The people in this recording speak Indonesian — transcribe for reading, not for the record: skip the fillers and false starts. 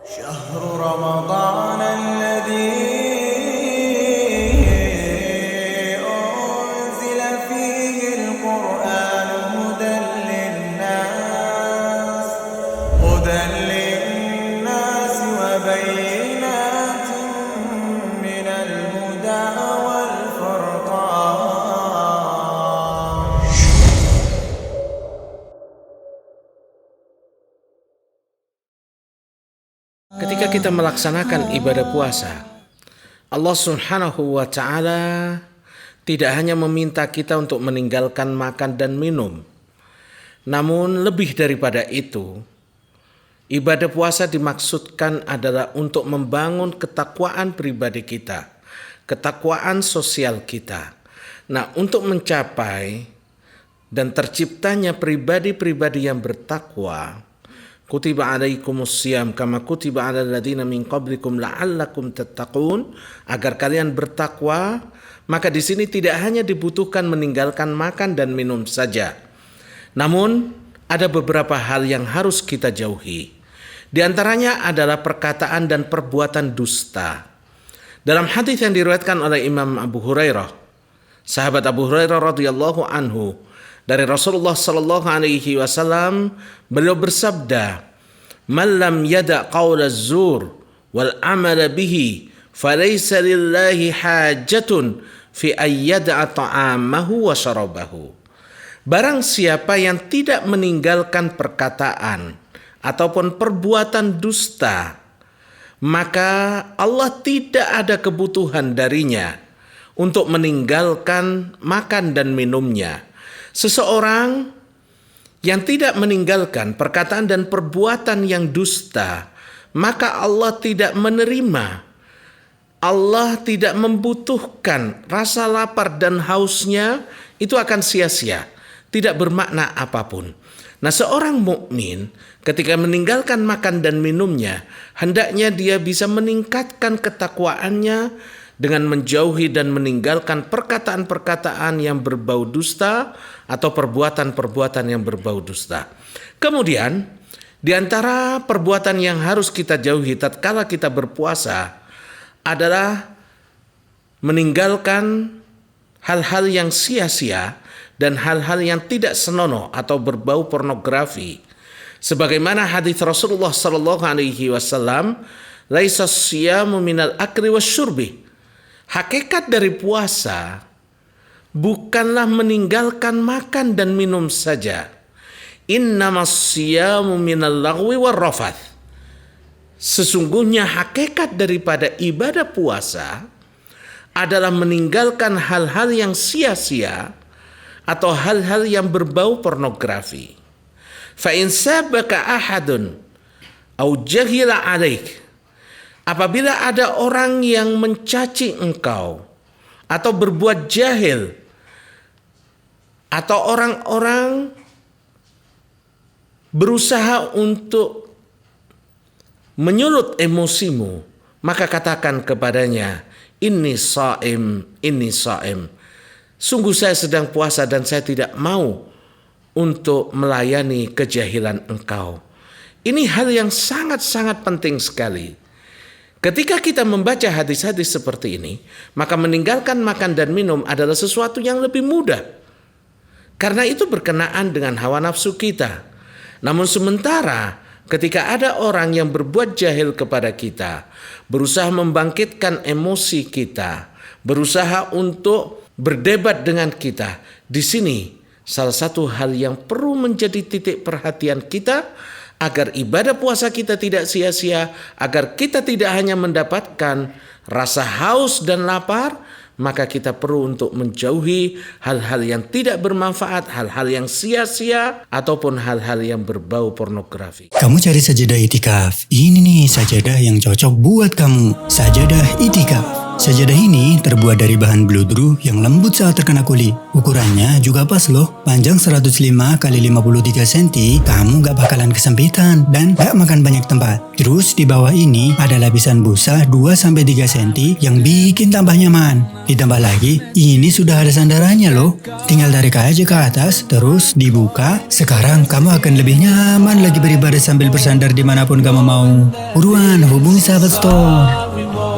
شهر رمضان الذي أنزل فيه القرآن هدى للناس وبينات من الهدى والفرقان. Ketika kita melaksanakan ibadah puasa, Allah Subhanahu wa Ta'ala tidak hanya meminta kita untuk meninggalkan makan dan minum, namun lebih daripada itu, ibadah puasa dimaksudkan adalah untuk membangun ketakwaan pribadi kita, ketakwaan sosial kita. Nah, untuk mencapai dan terciptanya pribadi-pribadi yang bertakwa, kutiba alaikumus siyam kama kutiba alal ladzina min qablikum la'allakum tattaqun, agar kalian bertakwa, maka di sini tidak hanya dibutuhkan meninggalkan makan dan minum saja. Namun ada beberapa hal yang harus kita jauhi. Di antaranya adalah perkataan dan perbuatan dusta. Dalam hadis yang diriwayatkan oleh Imam Abu Hurairah, sahabat Abu Hurairah radhiyallahu anhu, dari Rasulullah sallallahu alaihi wasallam, beliau bersabda, "Man lam yada' qaula az-zur wal 'amala bihi, falaysa lillahi hajatun fi ay yada'a ta'amahu wa syarabahu." Barang siapa yang tidak meninggalkan perkataan ataupun perbuatan dusta, maka Allah tidak ada kebutuhan darinya untuk meninggalkan makan dan minumnya. Seseorang yang tidak meninggalkan perkataan dan perbuatan yang dusta, maka Allah tidak menerima. Allah tidak membutuhkan. Rasa lapar dan hausnya itu akan sia-sia, tidak bermakna apapun. Nah, seorang mukmin ketika meninggalkan makan dan minumnya, hendaknya dia bisa meningkatkan ketakwaannya dengan menjauhi dan meninggalkan perkataan-perkataan yang berbau dusta atau perbuatan-perbuatan yang berbau dusta. Kemudian, di antara perbuatan yang harus kita jauhi tatkala kita berpuasa adalah meninggalkan hal-hal yang sia-sia dan hal-hal yang tidak senonoh atau berbau pornografi. Sebagaimana hadis Rasulullah sallallahu alaihi wasallam, "Laisa siyamu minal akli wasyurbi." Hakikat dari puasa bukanlah meninggalkan makan dan minum saja. Innamas siyamu minal lagwi warrafath. Sesungguhnya hakikat daripada ibadah puasa adalah meninggalkan hal-hal yang sia-sia atau hal-hal yang berbau pornografi. Fa in sabaka ahadun au jahila alaik, apabila ada orang yang mencaci engkau atau berbuat jahil, atau orang-orang berusaha untuk menyulut emosimu, maka katakan kepadanya, "Inni shaim, inni shaim." Sungguh saya sedang puasa dan saya tidak mau untuk melayani kejahilan engkau. Ini hal yang sangat-sangat penting sekali. Ketika kita membaca hadis-hadis seperti ini, maka meninggalkan makan dan minum adalah sesuatu yang lebih mudah. Karena itu berkenaan dengan hawa nafsu kita. Namun sementara ketika ada orang yang berbuat jahil kepada kita, berusaha membangkitkan emosi kita, berusaha untuk berdebat dengan kita, di sini salah satu hal yang perlu menjadi titik perhatian kita, agar ibadah puasa kita tidak sia-sia, agar kita tidak hanya mendapatkan rasa haus dan lapar, maka kita perlu untuk menjauhi hal-hal yang tidak bermanfaat, hal-hal yang sia-sia, ataupun hal-hal yang berbau pornografi. Kamu cari sajadah itikaf? Ini nih sajadah yang cocok buat kamu. Sajadah itikaf. Sajadah ini terbuat dari bahan bludru yang lembut saat terkena kulit. Ukurannya juga pas loh, panjang 105 x 53 cm, kamu gak bakalan kesempitan dan gak makan banyak tempat. Terus di bawah ini ada lapisan busa 2-3 cm yang bikin tambah nyaman. Ditambah lagi, ini sudah ada sandarannya loh. Tinggal tarik aja ke atas, terus dibuka. Sekarang kamu akan lebih nyaman lagi beribadah sambil bersandar dimanapun kamu mau. Buruan, hubungi Sahabat Store.